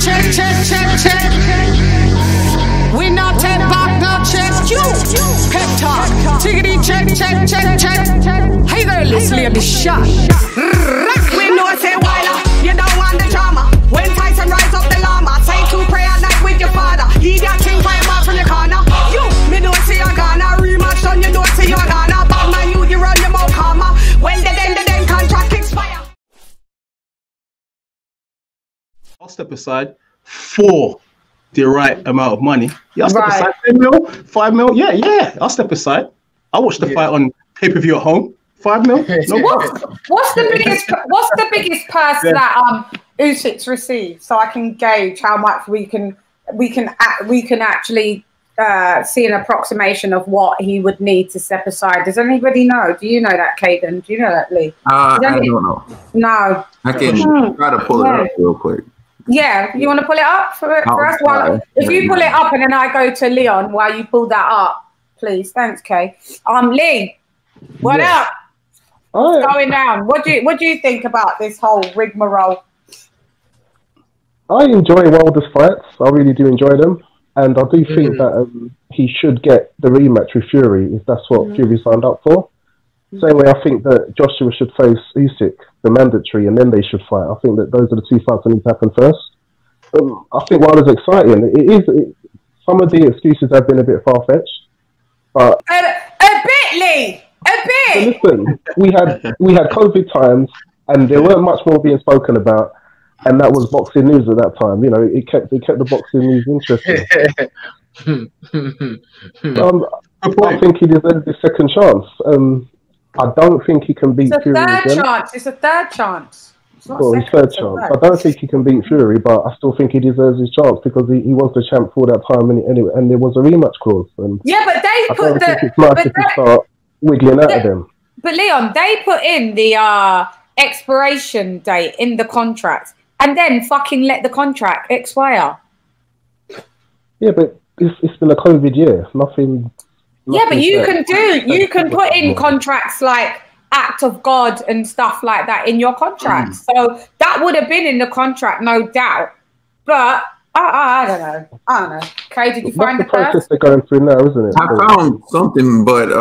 check, check, check, check. We not take back no check. You pep talk. Tiggity check, check, check, check. Hey there, let's lay the shot. We know say Wyler, you don't want the drama. When Tyson rise up the llama, say to pray at night with your father. He got king fire back from your corner. You, me know say you're gonna rematch on, you know say you're gonna. Bad man, you run your mouth karma. When the then contract expire. I'll step aside for the right amount of money. Yeah, I'll step aside 10 mil, 5 mil. Yeah, I'll step aside. I'll watch the fight on pay-per-view at home. 5 mil. No what's the biggest purse that Usyk's received, so I can gauge how much we can actually see an approximation of what he would need to step aside. Does anybody know? Do you know that, Caden? Do you know that, Lee? I don't know. No. I can try to pull it up real quick. Yeah, you want to pull it up for us? Well, if you pull it up and then I go to Leon while you pull that up, please. Thanks, Kay. Lee, what up? What's going down? What do you think about this whole rigmarole? I enjoy Wilder's fights. I really do enjoy them, and I do think that he should get the rematch with Fury if that's what Fury signed up for. Same way I think that Joshua should face Usyk, the mandatory, and then they should fight. I think that those are the two fights that need to happen first. I think Wilder's exciting. Some of the excuses have been a bit far-fetched, but a bit, Lee. A bit. But listen, we had COVID times, and there weren't much more being spoken about, and that was boxing news at that time. You know, it kept the boxing news interesting. I think he deserves his second chance. I don't think he can beat Fury again. It's a third chance. Well, his third chance. I don't think he can beat Fury, but I still think he deserves his chance because he was the champ for that time, and there was a rematch clause. And yeah, but they put it's nice if you start wiggling out of them. But Leon, they put in the expiration date in the contract, and then fucking let the contract expire. Yeah, but it's been a COVID year. Nothing. Yeah, but you can put in contracts like act of God and stuff like that in your contract. So that would have been in the contract, no doubt. But I don't know. Okay, did you find the process they're going through now, isn't it? I found something, but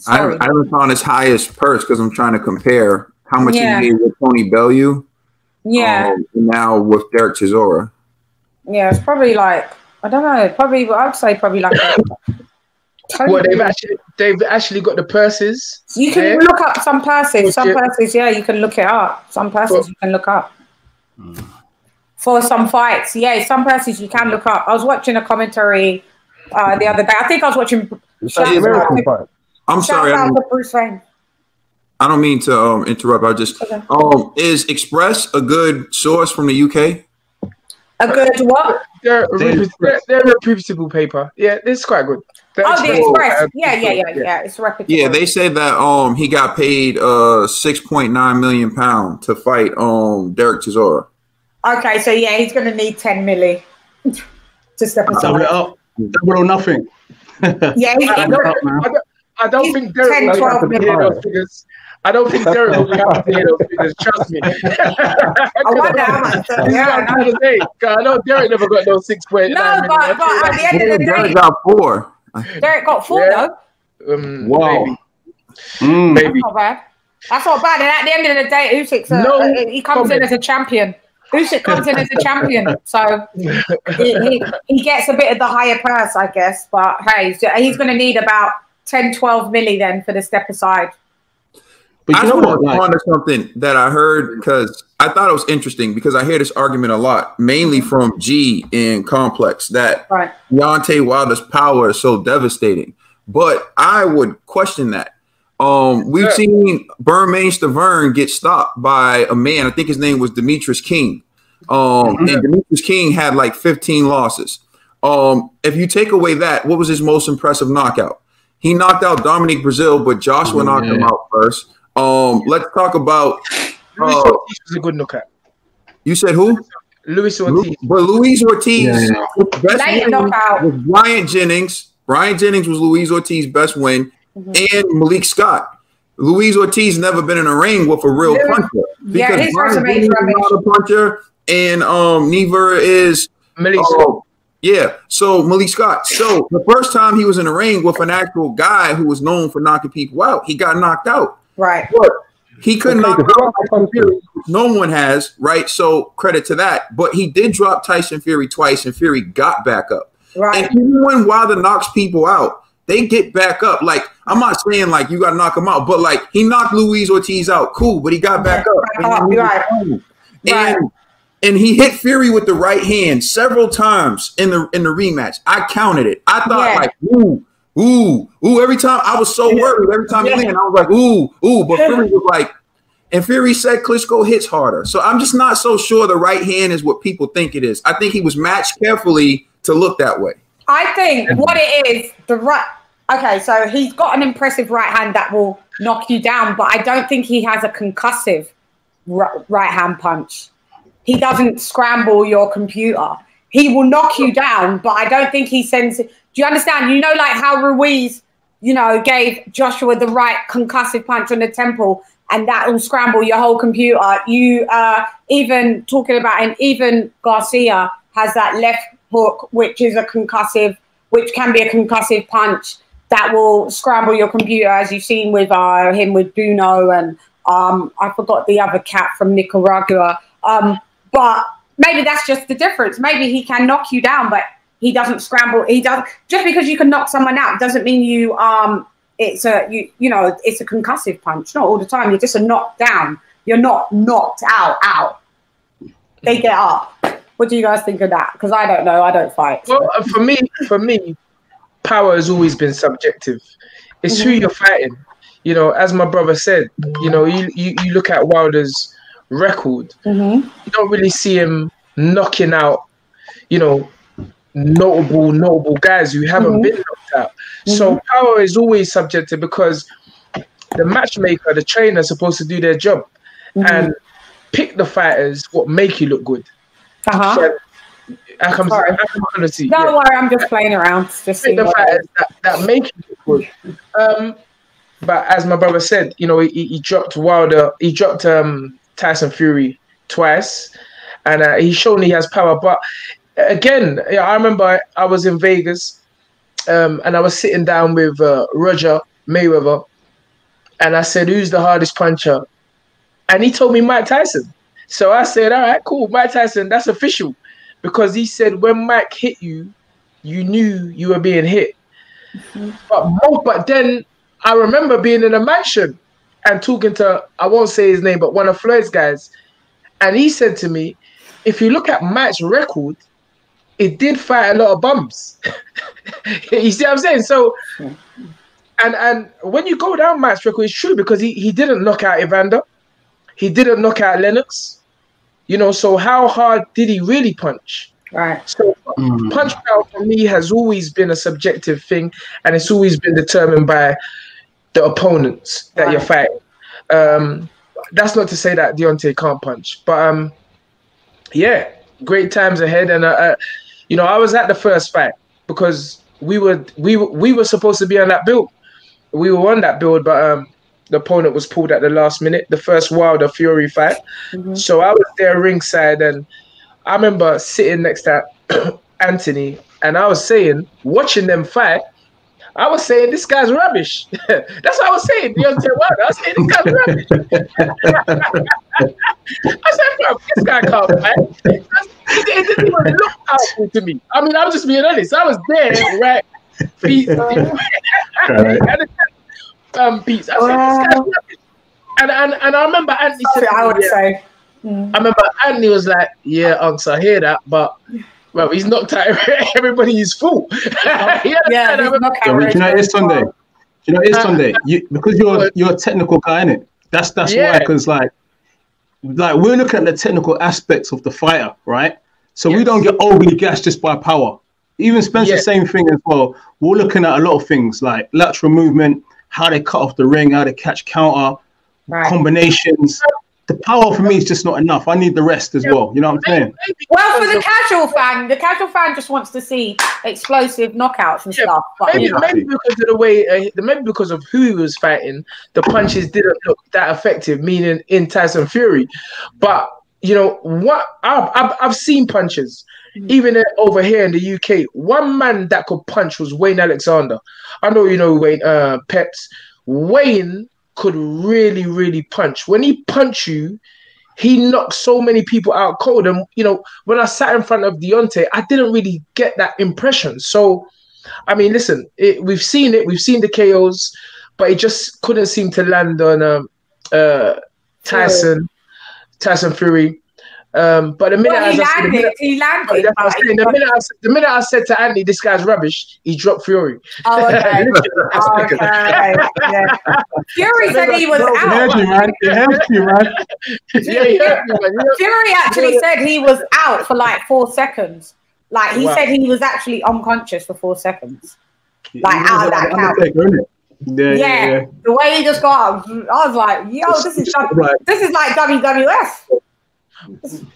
I haven't found his highest purse because I'm trying to compare how much he made with Tony Bellew. Yeah. Now with Derek Chisora. Yeah, it's probably like, I don't know. Probably, I'd say probably like. Well, they've actually got the purses. You can look up some purses. Some purses, you can look it up. Some purses you can look up for some fights. Yeah, some purses you can look up. I was watching a commentary the other day. I think I was watching. I'm sorry. I don't mean to interrupt. I just is Express a good source from the UK? A good what? They're a reputable paper. Yeah, it's quite good. The Express. Yeah. It's reputable. Yeah, they say that he got paid £6.9 million to fight Derek Chisora. Okay, so yeah, he's gonna need 10 milli to step aside. Double it up. Double or nothing. Yeah, I don't think Derek will have to pay those figures. I don't think Derek will have to pay those figures. Trust me. I know Derek never got those 6.9. No, but at the end of the day, Derek got 4. Derek got 4 though. Wow. Maybe. That's not bad. That's not bad. And at the end of the day, Usyk's he comes in as a champion. Usyk comes in as a champion, so he gets a bit of the higher purse, I guess. But hey, he's going to need about 10, 12 milli then for the step aside. But you know what? Something that I heard because I thought it was interesting because I hear this argument a lot, mainly from G in Complex, that Deontay Wilder's power is so devastating. But I would question that. We've seen Burmeister Vern get stopped by a man. I think his name was Demetrius King. And Demetrius King had like 15 losses. If you take away that, what was his most impressive knockout? He knocked out Dominic Brazil, but Joshua knocked him out first. Let's talk about Luis Ortiz was a good knockout. You said who? Luis Ortiz. But Luis Ortiz best win was Brian Jennings. Brian Jennings was Luis Ortiz's best win, and Malik Scott. Luis Ortiz never been in a ring with a real puncher. Yeah, his resume is rubbish. Not a puncher, and THEYRE is Malik. Yeah, so Malik Scott. So the first time he was in the ring with an actual guy who was known for knocking people out, he got knocked out. Right. But he couldn't knock out Tyson Fury. No one has, right? So credit to that. But he did drop Tyson Fury twice, and Fury got back up. Right. And even when Wilder knocks people out, they get back up. Like, I'm not saying like you got to knock him out, but like he knocked Luis Ortiz out, cool, but he got back up. Right. And he hit Fury with the right hand several times in the rematch. I counted it. I thought like, ooh. Every time I was so worried. Every time he landed, I was like, ooh. But Fury was like, and Fury said Klitschko hits harder. So I'm just not so sure the right hand is what people think it is. I think he was matched carefully to look that way. I think what it is, the right. Okay, so he's got an impressive right hand that will knock you down, but I don't think he has a concussive right hand punch. He doesn't scramble your computer. He will knock you down, but I don't think he sends. Do you understand? You know, like how Ruiz, you know, gave Joshua the right concussive punch on the temple, and that will scramble your whole computer. You even talking about him, even Garcia has that left hook, which is a concussive, which can be a concussive punch that will scramble your computer, as you've seen with him with Bruno and I forgot the other cat from Nicaragua. But maybe that's just the difference. Maybe he can knock you down, but he doesn't scramble. He does just because you can knock someone out doesn't mean you it's a you know it's a concussive punch. Not all the time. You're just a knockdown. You're not knocked out. They get up. What do you guys think of that? Because I don't know. I don't fight. Well, for me, power has always been subjective. It's who you're fighting. You know, as my brother said, you know, you look at Wilder's record, you don't really see him knocking out, you know, notable guys who haven't been knocked out. So power is always subjective because the matchmaker, the trainer, is supposed to do their job and pick the fighters what make you look good. So, don't worry, I'm just playing around. Just pick the fighters that make you look good. But as my brother said, you know, he dropped Wilder, he dropped Tyson Fury twice, and he's shown he has power. But again, I remember I was in Vegas, and I was sitting down with Roger Mayweather, and I said, "Who's the hardest puncher?" And he told me Mike Tyson. So I said, "All right, cool, Mike Tyson, that's official," because he said when Mike hit you, you knew you were being hit. But then I remember being in a mansion and talking to, I won't say his name, but one of Floyd's guys. And he said to me, if you look at Mike's record, it did fight a lot of bums. You see what I'm saying? So, and when you go down Mike's record, it's true because he didn't knock out Evander. He didn't knock out Lennox. You know, so how hard did he really punch? Right. So punch power for me has always been a subjective thing, and it's always been determined by the opponents that you're fighting. That's not to say that Deontay can't punch, but yeah, great times ahead. And you know, I was at the first fight because we were supposed to be on that build. We were on that build, but the opponent was pulled at the last minute. The first Wilder Fury fight. So I was there ringside, and I remember sitting next to Anthony, and I was saying, watching them fight, I was saying, this guy's rubbish. That's what I was saying. Deontay Wilder. I was saying, this guy's rubbish. I said, bro, this guy can't fight. It didn't even look powerful to me. I mean, I'm just being honest. I was there, right? Peace. Peace. I said, this guy's rubbish. And I remember Anthony said, I would say. I remember Anthony was like, yeah, Unks, I hear that, but well, he's knocked out everybody. He's full. But you know it's Sunday. You know it's Sunday. Because you're a technical guy, innit? That's why. Because like we're looking at the technical aspects of the fighter, right? So we don't get overly gassed just by power. Even Spencer, same thing as well. We're looking at a lot of things like lateral movement, how they cut off the ring, how they catch counter, combinations. The power for me is just not enough. I need the rest as well. You know what I'm saying? Well, for the casual fan just wants to see explosive knockouts and stuff. But, maybe because of the way, maybe because of who he was fighting, the punches didn't look that effective. Meaning in Tyson Fury, but you know what? I've seen punches, even over here in the UK. One man that could punch was Wayne Alexander. I know you know Wayne Peps. Wayne could really punch. When he punch you, he knocks so many people out cold. And you know, when I sat in front of Deontay, I didn't really get that impression. So, I mean, listen, we've seen it. We've seen the KOs, but it just couldn't seem to land on Tyson Fury. But the minute he landed. The minute I said to Anthony, this guy's rubbish, he dropped Fury. Oh, okay. Yeah. Fury said he was out. Fury actually said he was out for like 4 seconds. Like he said he was actually unconscious for 4 seconds. Like out of that count. Yeah. The way he just got up, I was like, yo, this is like WWF.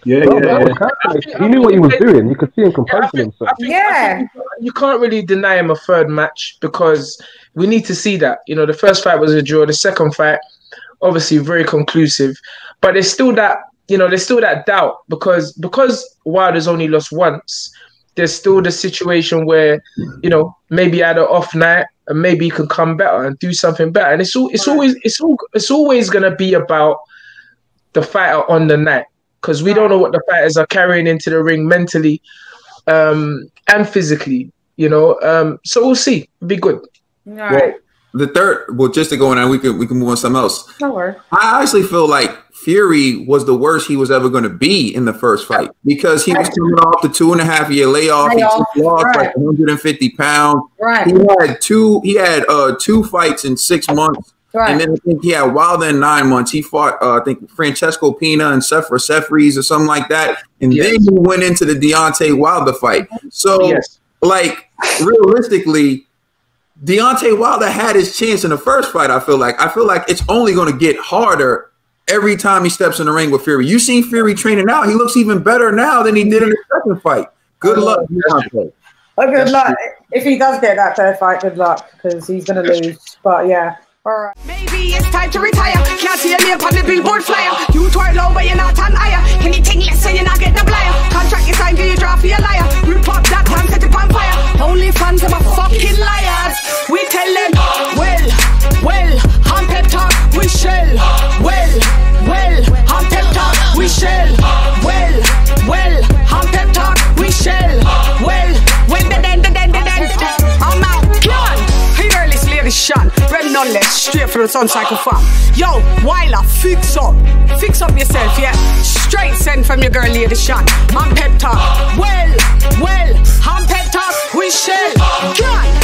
He knew what he was doing. You could see him composing himself. You can't really deny him a third match because we need to see that. You know, the first fight was a draw. The second fight, obviously, very conclusive. But there's still that, you know, there's still that doubt because Wilder's only lost once. There's still the situation where, you know, maybe he had an off night and maybe he can come better and do something better. And it's always gonna be about the fighter on the night. Because we don't know what the fighters are carrying into the ring mentally and physically, you know. So we'll see. It'll be good. All right. The third, just to go in and we can move on to something else. No worries. I honestly feel like Fury was the worst he was ever going to be in the first fight because he was coming off the 2.5-year layoff. He lost like 150 pounds. Right. He had two fights in 6 months. Right. And then I think he had Wilder in 9 months. He fought, I think, Francesco Pina and Sefries or something like that. And then he went into the Deontay Wilder fight. So, like, realistically, Deontay Wilder had his chance in the first fight, I feel like. It's only going to get harder every time he steps in the ring with Fury. You seen Fury training out. He looks even better now than he did in the second fight. Good luck, Deontay. Well, good luck. If he does get that third fight, good luck, because he's going to lose. But, yeah. Alright. Maybe it's time to retire. Can't see your name on the billboard flyer. You twirl low, but you're not on higher. Anything less, so you're not getting the blyer. Contract is signed, you draw for your liar. Rip up that time, set it on fire. Only fans are fucking liars. We tell them, well, I'm pep talk, we shall. Well, I'm pep talk, we shall. Well, I'm pep talk, we shall. Well, I'm out. Come on. The shot, red knowledge, straight from the sun cycle farm. Yo, Wyler, fix up yourself, yeah. Straight send from your girl, lady shot. I'm pep talk, well, I'm pep talk, we shall. God.